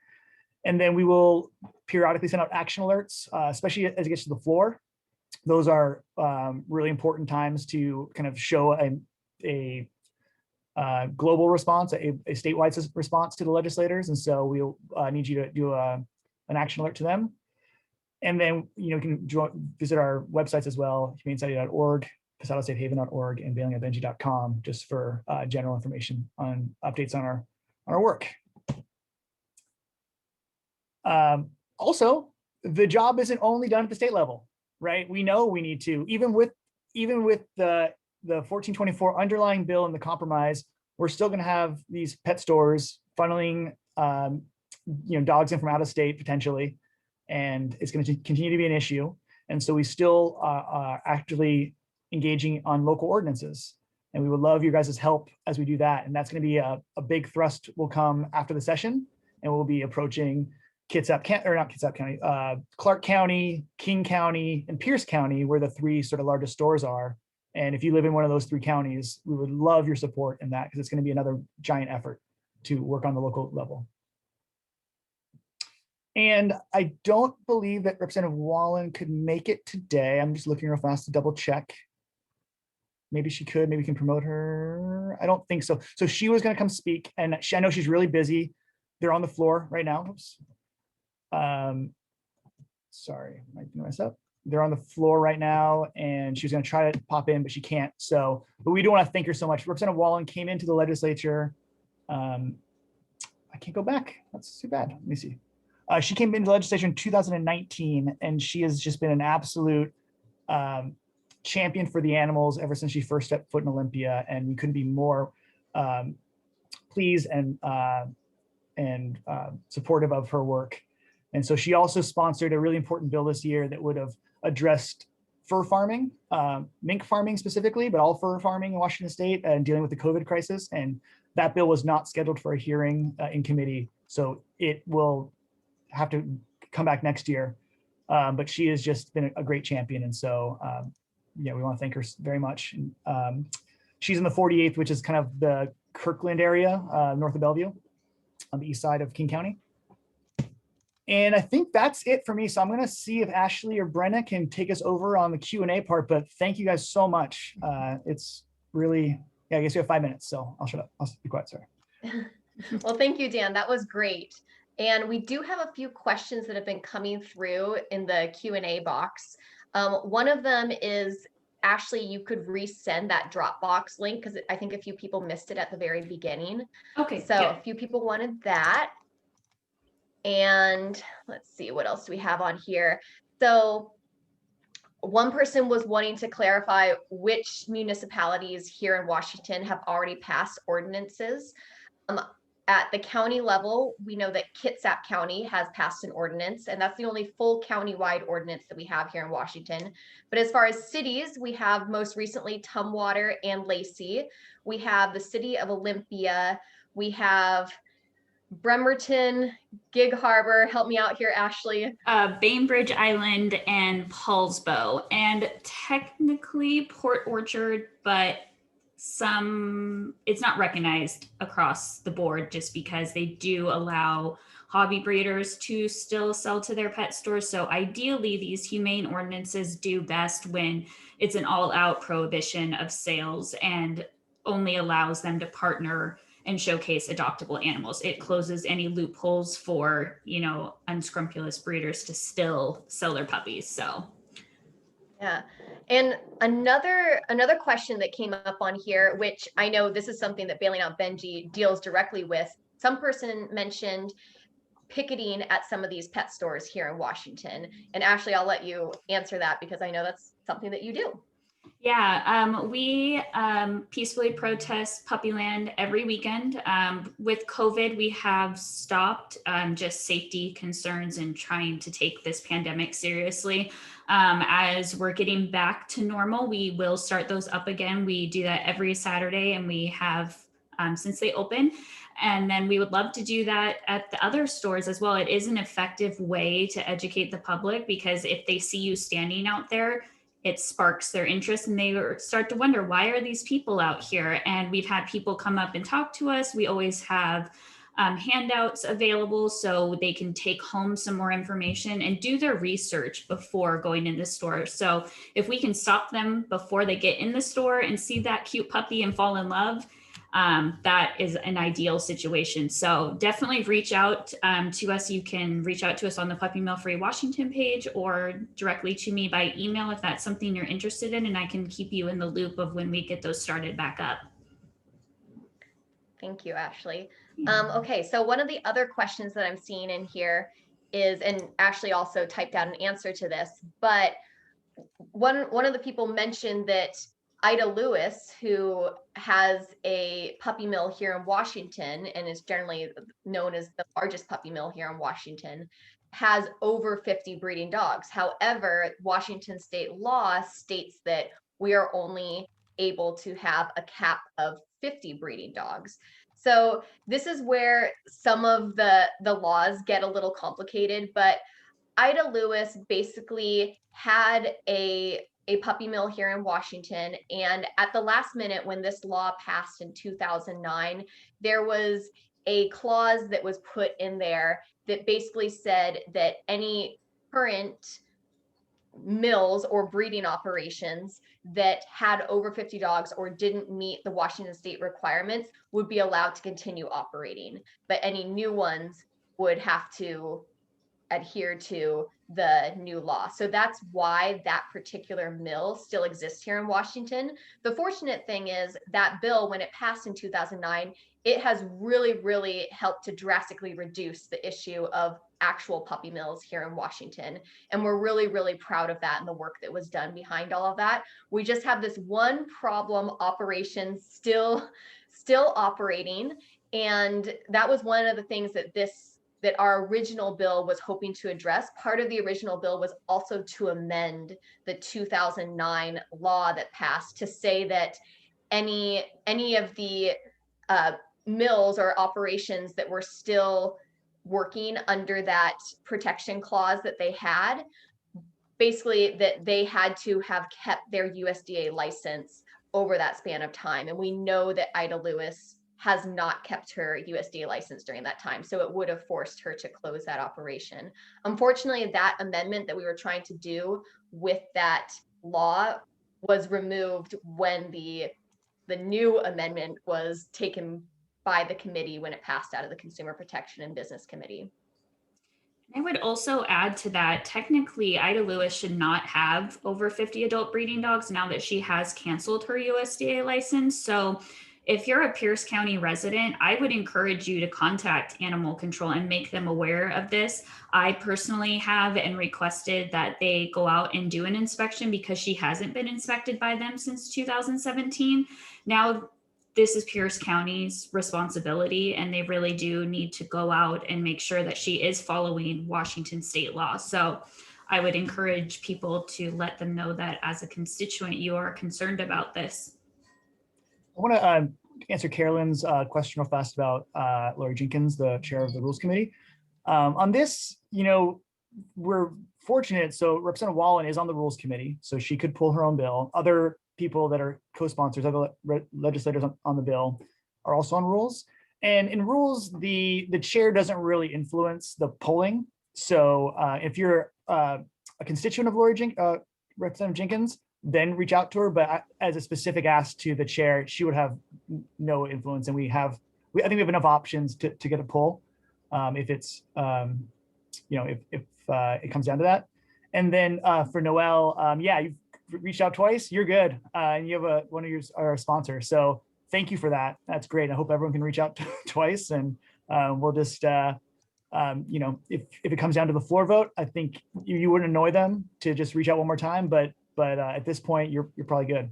And then we will periodically send out action alerts, especially as it gets to the floor. Those are really important times to kind of show a global response, a statewide response to the legislators. And so we'll need you to do an action alert to them. And then, you can visit our websites as well, humanesociety.org, pasadosavehaven.org, and bailingatbenji.com, just for general information on updates on our work. Also, the job isn't only done at the state level, right? We know we need to, even with the 1424 underlying bill and the compromise, we're still going to have these pet stores funneling, dogs in from out of state potentially, and it's going to continue to be an issue. And so we still are actively engaging on local ordinances, and we would love your guys' help as we do that. And that's going to be a big thrust will come after the session, and we'll be approaching Clark County, King County, and Pierce County, where the three sort of largest stores are. And if you live in one of those three counties, we would love your support in that, because it's going to be another giant effort to work on the local level. And I don't believe that Representative Wallen could make it today. I'm just looking real fast to double check. Maybe she could, maybe we can promote her. I don't think so. So she was going to come speak, and I know she's really busy. They're on the floor right now. Oops. Sorry, I might mess up. They're on the floor right now, and she was going to try to pop in, but she can't. So, but we do want to thank her so much. Representative Wallen came into the legislature. I can't go back. That's too bad. Let me see. She came into the legislature in 2019, and she has just been an absolute champion for the animals ever since she first stepped foot in Olympia. And we couldn't be more pleased and supportive of her work. And so she also sponsored a really important bill this year that would have addressed fur farming, mink farming specifically, but all fur farming in Washington State, and dealing with the COVID crisis. And that bill was not scheduled for a hearing in committee, so it will have to come back next year. But she has just been a great champion, and so yeah, we want to thank her very much. She's in the 48th, which is kind of the Kirkland area, north of Bellevue, on the east side of King County. And I think that's it for me. So I'm going to see if Ashley or Brenna can take us over on the Q&A part, but thank you guys so much. It's really, yeah, I guess we have 5 minutes, so I'll shut up. I'll be quiet, sorry. Well, thank you, Dan. That was great. And we do have a few questions that have been coming through in the Q&A box. One of them is, Ashley, you could resend that Dropbox link, because I think a few people missed it at the very beginning. Okay. So yeah. A few people wanted that. And let's see, what else do we have on here? So one person was wanting to clarify which municipalities here in Washington have already passed ordinances. At the county level, we know that Kitsap County has passed an ordinance, and that's the only full county-wide ordinance that we have here in Washington. But as far as cities, we have most recently Tumwater and Lacey. We have the city of Olympia. We have Bremerton, Gig Harbor. Help me out here, Ashley. Bainbridge Island and Paulsbo, and technically Port Orchard, but it's not recognized across the board, just because they do allow hobby breeders to still sell to their pet stores. So ideally, these humane ordinances do best when it's an all-out prohibition of sales and only allows them to partner and showcase adoptable animals. It closes any loopholes for, unscrupulous breeders to still sell their puppies. So yeah. And another question that came up on here, which I know this is something that Bailing Out Benji deals directly with. Some person mentioned picketing at some of these pet stores here in Washington. And Ashley, I'll let you answer that, because I know that's something that you do. Yeah, we peacefully protest Puppyland every weekend. With COVID, we have stopped, just safety concerns and trying to take this pandemic seriously. As we're getting back to normal, we will start those up again. We do that every Saturday, and we have since they open. And then we would love to do that at the other stores as well. It is an effective way to educate the public, because if they see you standing out there, it sparks their interest, and they start to wonder, why are these people out here? And we've had people come up and talk to us. We always have handouts available so they can take home some more information and do their research before going in the store. So if we can stop them before they get in the store and see that cute puppy and fall in love, that is an ideal situation. So definitely reach out to us. You can reach out to us on the Puppy Mill Free Washington page or directly to me by email if that's something you're interested in, and I can keep you in the loop of when we get those started back up. Thank you, Ashley. Okay, so one of the other questions that I'm seeing in here is, and Ashley also typed out an answer to this, but one of the people mentioned that Ida Lewis, who has a puppy mill here in Washington and is generally known as the largest puppy mill here in Washington, has over 50 breeding dogs. However, Washington state law states that we are only able to have a cap of 50 breeding dogs. So this is where some of the laws get a little complicated, but Ida Lewis basically had a puppy mill here in Washington. And at the last minute, when this law passed in 2009, there was a clause that was put in there that basically said that any current mills or breeding operations that had over 50 dogs or didn't meet the Washington state requirements would be allowed to continue operating, but any new ones would have to adhere to the new law. So that's why that particular mill still exists here in Washington. The fortunate thing is that bill, when it passed in 2009, it has really helped to drastically reduce the issue of actual puppy mills here in Washington. And we're really proud of that and the work that was done behind all of that. We just have this one problem operation still operating. And that was one of the things that our original bill was hoping to address. Part of the original bill was also to amend the 2009 law that passed to say that any of the mills or operations that were still working under that protection clause that they had, basically that they had to have kept their USDA license over that span of time. And we know that Ida Lewis has not kept her USDA license during that time. So it would have forced her to close that operation. Unfortunately, that amendment that we were trying to do with that law was removed when the new amendment was taken by the committee when it passed out of the Consumer Protection and Business Committee. I would also add to that, technically, Ida Lewis should not have over 50 adult breeding dogs now that she has canceled her USDA license. So if you're a Pierce County resident, I would encourage you to contact animal control and make them aware of this. I personally have and requested that they go out and do an inspection because she hasn't been inspected by them since 2017. Now, this is Pierce County's responsibility, and they really do need to go out and make sure that she is following Washington state law. So I would encourage people to let them know that as a constituent, you are concerned about this. I want to answer Carolyn's question real fast about Lori Jenkins, the chair of the Rules Committee. On this, we're fortunate. So Representative Wallen is on the Rules Committee, so she could pull her own bill. Other people that are co-sponsors, other legislators on the bill are also on Rules. And in Rules, the chair doesn't really influence the polling. So if you're a constituent of Representative Jenkins, then reach out to her. But as a specific ask to the chair, she would have no influence. And I think we have enough options to get a pull if it's, if it comes down to that. And then for Noelle, you've reached out twice, you're good. And you have one of our sponsors. So thank you for that. That's great. I hope everyone can reach out twice, and we'll just, if it comes down to the floor vote, I think you wouldn't annoy them to just reach out one more time, but at this point, you're probably good.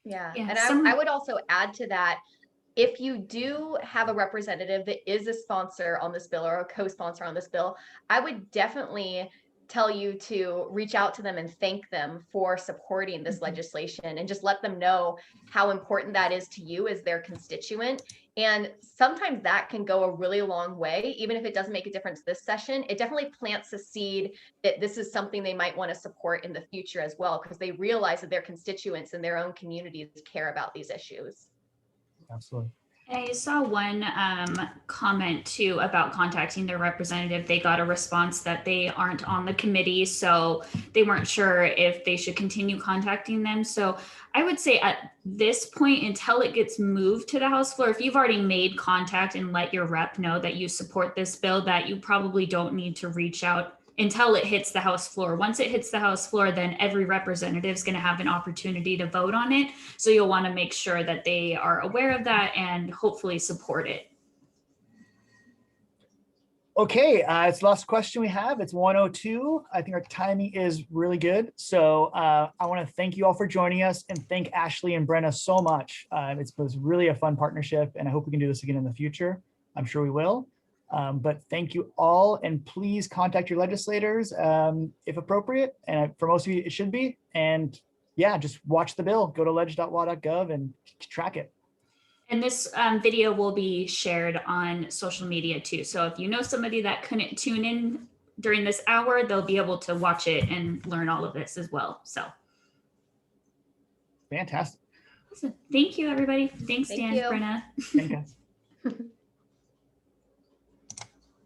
Yeah. And I would also add to that, if you do have a representative that is a sponsor on this bill or a co-sponsor on this bill, I would definitely tell you to reach out to them and thank them for supporting this legislation, and just let them know how important that is to you as their constituent. And sometimes that can go a really long way. Even if it doesn't make a difference this session, it definitely plants a seed that this is something they might want to support in the future as well, because they realize that their constituents and their own communities care about these issues. Absolutely. I saw one comment too about contacting their representative. They got a response that they aren't on the committee, so they weren't sure if they should continue contacting them. So I would say at this point, until it gets moved to the House floor, if you've already made contact and let your rep know that you support this bill, that you probably don't need to reach out until it hits the House floor. Once it hits the House floor, then every representative is going to have an opportunity to vote on it. So you'll want to make sure that they are aware of that and hopefully support it. Okay, it's the last question we have. It's 1:02. I think our timing is really good. So I want to thank you all for joining us and thank Ashley and Brenna so much. It was really a fun partnership and I hope we can do this again in the future. I'm sure we will. But thank you all, and please contact your legislators if appropriate. And for most of you, it should be. And yeah, just watch the bill. Go to ledge.wa.gov and track it. And this video will be shared on social media too. So if you know somebody that couldn't tune in during this hour, they'll be able to watch it and learn all of this as well. So Fantastic. awesome. Thank you, everybody. Thanks, Thank Dan, you. Brenna. Thank you.